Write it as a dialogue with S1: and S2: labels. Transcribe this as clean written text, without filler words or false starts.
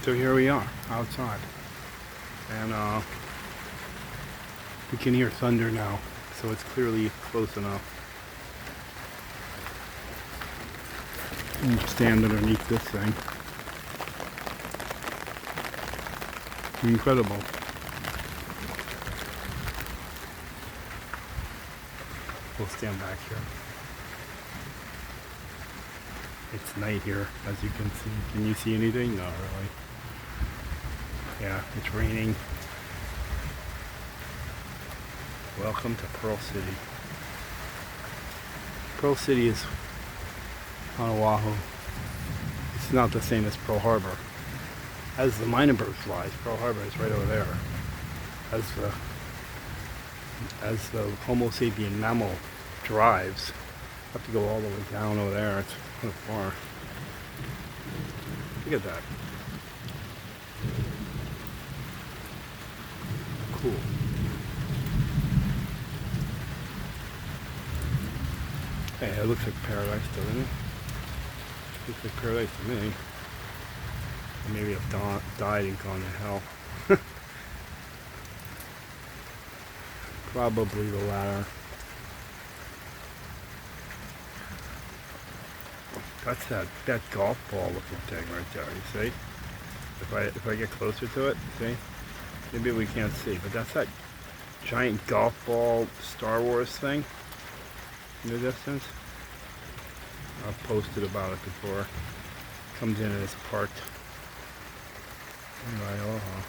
S1: So here we are, outside. And we can hear thunder now, so it's clearly close enough. And stand underneath this thing. Incredible. We'll stand back here. It's night here, as you can see. Can you see anything? Not really. Yeah, it's raining. Welcome to Pearl City. Pearl City is on Oahu. It's not the same as Pearl Harbor. As the Minenberg flies, Pearl Harbor is right over there. As the Homo sapien mammal drives, you have to go all the way down over there. It's kind of far. Look at that. Cool. Hey, it looks like paradise, doesn't it? Looks like paradise to me. Or maybe I've died and gone to hell. Probably the latter. That's that golf ball looking thing right there, you see? If I get closer to it, see? Maybe we can't see, but that's that giant golf ball Star Wars thing in the distance. I've posted about it before. Comes in and it's parked. Anyway, aloha.